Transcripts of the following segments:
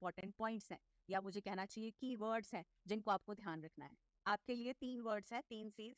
Important points हैं, या मुझे कहना चाहिए कीवर्ड्स हैं जिनको आपको ध्यान रखना है। आपके लिए 3 वर्ड्स हैं, 3 C's: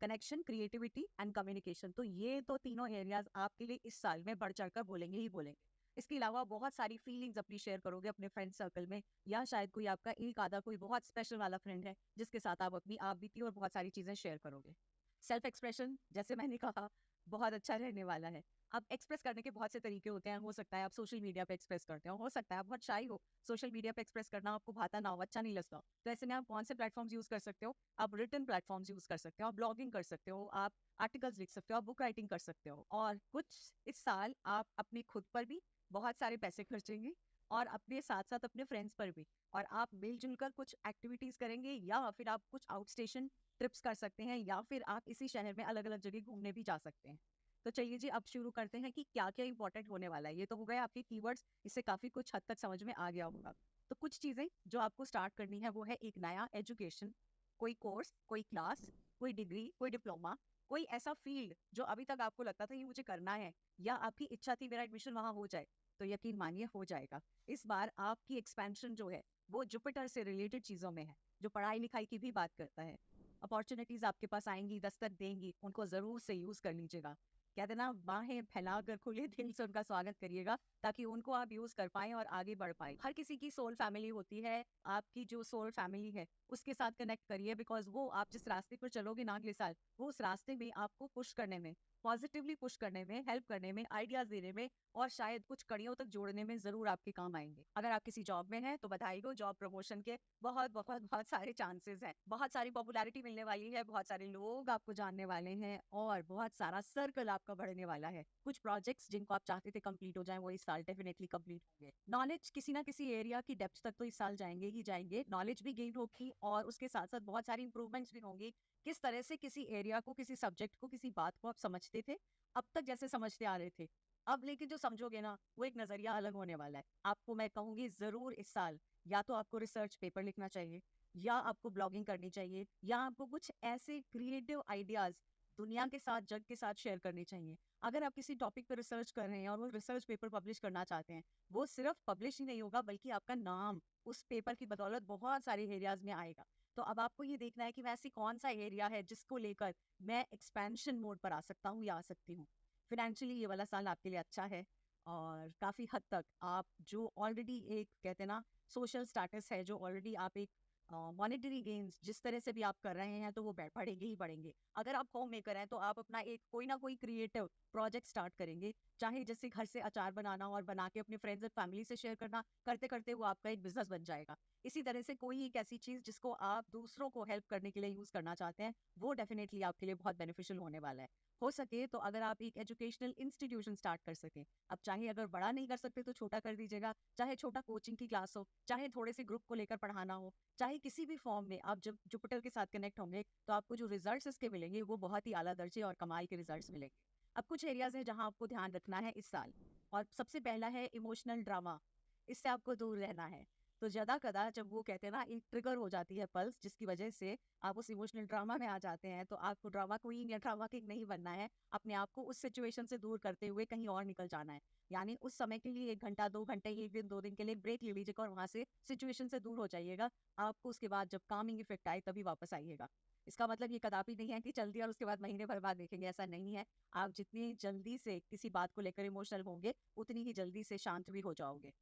connection, creativity and communication. तो ये तो तीनों एरियाज आपके लिए इस साल में बढ़ चढ़कर बोलेंगे ही बोलेंगे। इसके अलावा बहुत सारी फीलिंग्स अपनी शेयर करोगे अपने फ्रेंड सर्कल में, या शायद कोई आपका एक आधा कोई बहुत स्पेशल वाला फ्रेंड है जिसके साथ आप अपनी आप बीती और बहुत सारी चीजें शेयर करोगे। सेल्फ एक्सप्रेशन, जैसे मैंने कहा, बहुत अच्छा रहने वाला है। अब एक्सप्रेस करने के बहुत से तरीके होते हैं। हो सकता है आप सोशल मीडिया पे एक्सप्रेस करते हो सकता है आप बहुत शाई हो, सोशल मीडिया पे एक्सप्रेस करना आपको भाता ना हो, अच्छा नहीं लगता। तो ऐसे में आप कौन से प्लेटफॉर्म्स यूज कर सकते हो? आप रिटन प्लेटफॉर्म्स यूज कर सकते हो, आप ब्लॉगिंग कर सकते हो, आप आर्टिकल्स लिख सकते हो, आप बुक राइटिंग कर सकते हो। और कुछ इस साल आप अपने खुद पर भी बहुत सारे पैसे खर्चेंगे और अपने साथ साथ अपने फ्रेंड्स पर भी, और आप मिलजुल कर कुछ एक्टिविटीज करेंगे, या फिर आप कुछ आउट स्टेशन ट्रिप्स कर सकते हैं, या फिर आप इसी शहर में अलग अलग जगह घूमने भी जा सकते हैं। तो चलिए जी, अब शुरू करते हैं कि क्या क्या इंपॉर्टेंट होने वाला है। ये तो हो गए आपके कीवर्ड्स, इससे काफी कुछ हद तक समझ में आ गया होगा। तो कुछ चीजें जो आपको स्टार्ट करनी है वो है एक नया एजुकेशन, कोई कोर्स, कोई क्लास, कोई डिग्री, कोई डिप्लोमा, कोई ऐसा फील्ड जो अभी तक आपको लगता था ये मुझे करना है, या आपकी इच्छा थी मेरा एडमिशन वहां हो जाए, तो यकीन मानिए हो जाएगा। इस बार आपकी एक्सपेंशन जो है वो जुपिटर से रिलेटेड चीजों में है, जो पढ़ाई लिखाई की भी बात करता है। अपॉर्चुनिटीज आपके पास आएंगी, दस्तक देंगी, उनको जरूर से यूज कर लीजिएगा। कहते ना, बाहें फैलाकर खुले दिल से उनका स्वागत करिएगा, ताकि उनको आप यूज कर पाएं और आगे बढ़ पाएं। हर किसी की सोल फैमिली होती है, आपकी जो सोल फैमिली है उसके साथ कनेक्ट करिए, बिकॉज वो आप जिस रास्ते पर चलोगे ना अगले साल, वो उस रास्ते में आपको पुश करने में, पॉजिटिवली पुश करने में, हेल्प करने में, आइडियाज देने में, और शायद कुछ कड़ियों तक जोड़ने में जरूर आपके काम आएंगे। अगर आप किसी जॉब में हैं तो बधाई हो, जॉब प्रमोशन के बहुत बहुत बहुत सारे चांसेस हैं, बहुत सारी पॉपुलैरिटी मिलने वाली है, बहुत सारे लोग आपको जानने वाले हैं, और बहुत सारा सर्कल आपका बढ़ने वाला है। कुछ प्रोजेक्ट्स जिनको आप चाहते थे कंप्लीट हो जाएं वो इस साल डेफिनेटली कंप्लीट होंगे। नॉलेज किसी ना किसी एरिया की डेप्थ तक तो इस साल जाएंगे ही जाएंगे, नॉलेज भी गेन होगी और उसके साथ साथ बहुत सारी इंप्रूवमेंट्स भी होंगी। किस तरह से किसी एरिया को, किसी सब्जेक्ट को, किसी बात को आप समझते थे अब तक जैसे समझते आ रहे थे, अब लेकिन जो समझोगे ना वो एक नजरिया अलग होने वाला है। आपको मैं कहूंगी जरूर इस साल या तो आपको रिसर्च पेपर लिखना चाहिए, या आपको ब्लॉगिंग करनी चाहिए, या आपको कुछ ऐसे क्रिएटिव आइडियाज दुनिया के साथ, जग के साथ शेयर करनी चाहिए। अगर आप किसी टॉपिक पर रिसर्च कर रहे हैं और वो रिसर्च पेपर पब्लिश करना चाहते हैं, वो सिर्फ पब्लिश ही नहीं होगा बल्कि आपका नाम उस पेपर की बदौलत बहुत सारे एरियाज में आएगा। तो अब आपको ये देखना है कि वैसी कौन सा एरिया है जिसको लेकर मैं एक्सपेंशन मोड पर आ सकता हूँ या आ सकती हूँ। फिनेंशियली ये वाला साल आपके लिए अच्छा है, और काफी हद तक आप जो ऑलरेडी एक कहते हैं ना सोशल स्टेटस है, जो ऑलरेडी आप एक मॉनेटरी गेन्स जिस तरह से भी आप कर रहे हैं, तो वो बढ़ेंगे ही बढ़ेंगे। अगर आप होम मेकर हैं तो आप अपना एक कोई ना कोई क्रिएटिव प्रोजेक्ट स्टार्ट करेंगे, चाहे जैसे घर से अचार बनाना और बना के अपने फ्रेंड्स और फैमिली से शेयर करना, करते करते वो आपका एक बिजनेस बन जाएगा। इसी तरह से कोई एक ऐसी चीज जिसको आप दूसरों को हेल्प करने के लिए यूज करना चाहते हैं, वो डेफिनेटली आपके लिए बहुत बेनिफिशियल होने वाला है। हो सके तो अगर आप एक एजुकेशनल इंस्टीट्यूशन स्टार्ट कर सकें, अब चाहे अगर बड़ा नहीं कर सकते तो छोटा कर दीजिएगा, चाहे छोटा कोचिंग की क्लास हो, चाहे थोड़े से ग्रुप को लेकर पढ़ाना हो, चाहे किसी भी फॉर्म में आप जब जुपिटर के साथ कनेक्ट होंगे तो आपको जो रिजल्ट्स इसके मिलेंगे वो बहुत ही आला दर्जे और कमाल के रिजल्ट्स मिलेंगे। अब कुछ एरियाज हैं जहां आपको ध्यान रखना है इस साल, और सबसे पहला है इमोशनल ड्रामा। इससे आपको दूर रहना है। तो ज्यादा कदा जब वो कहते हैं ना एक ट्रिगर हो जाती है पल्स, जिसकी वजह से आप उस इमोशनल ड्रामा में आ जाते हैं, तो आपको ड्रामा क्वीन या ड्रामा किंग नहीं बनना है। अपने आप को उस सिचुएशन से दूर करते हुए कहीं और निकल जाना है। यानी उस समय के लिए 1 घंटा, 2 घंटे, 1 दिन, 2 दिन के लिए ब्रेक ले लीजिएगा और वहां से सिचुएशन से दूर हो जाइएगा। आपको उसके बाद जब कामिंग इफेक्ट आए तभी वापस आइएगा। इसका मतलब ये कदापि नहीं है कि चल दिया और उसके बाद महीने भर बाद देखेंगे, ऐसा नहीं है। आप जितनी जल्दी से किसी बात को लेकर इमोशनल होंगे, उतनी ही जल्दी से शांत भी हो जाओगे।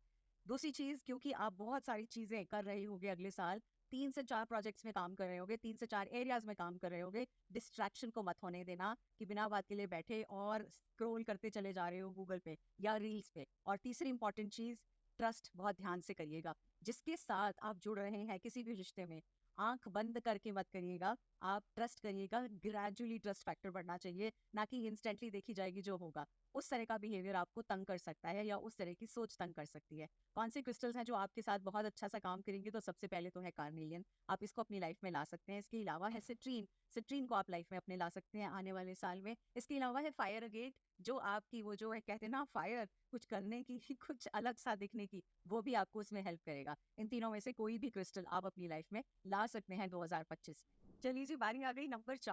दूसरी चीज, क्योंकि आप बहुत सारी चीजें कर रहे होगे अगले साल, 3 से 4 प्रोजेक्ट्स में काम कर रहे होगे, 3 से 4 एरियाज में काम कर रहे होगे, डिस्ट्रैक्शन को मत होने देना कि बिना बात के लिए बैठे और स्क्रॉल करते चले जा रहे हो गूगल पे या रील्स पे। और तीसरी इंपॉर्टेंट चीज, ट्रस्ट बहुत ध्यान से करिएगा। जिसके साथ आप जुड़ रहे हैं किसी भी रिश्ते में, आंख बंद करके मत करिएगा, आप ट्रस्ट करिएगा। ग्रेजुअली ट्रस्ट फैक्टर बढ़ना चाहिए, ना कि इंस्टेंटली देखी जाएगी जो होगा। उस तरह का बिहेवियर आपको तंग कर सकता है, या उस तरह की सोच तंग कर सकती है। कौन से क्रिस्टल्स हैं जो आपके साथ बहुत अच्छा सा काम करेंगे? तो सबसे पहले तो है कार्नेलियन, आप इसको अपनी लाइफ में ला सकते हैं। इसके अलावा है सिट्रीन, सिट्रीन को आप लाइफ में अपने ला सकते हैं आने वाले साल में। इसके अलावा है फायर अगेट, जो आपकी वो जो है कहते हैं ना फायर कुछ करने की कुछ अलग सा दिखने की, वो भी आपको उसमें हेल्प करेगा। इन तीनों में से कोई भी क्रिस्टल आप अपनी लाइफ में ला सकते हैं 2025 में। चलिए जी, बारी आ गई नंबर 4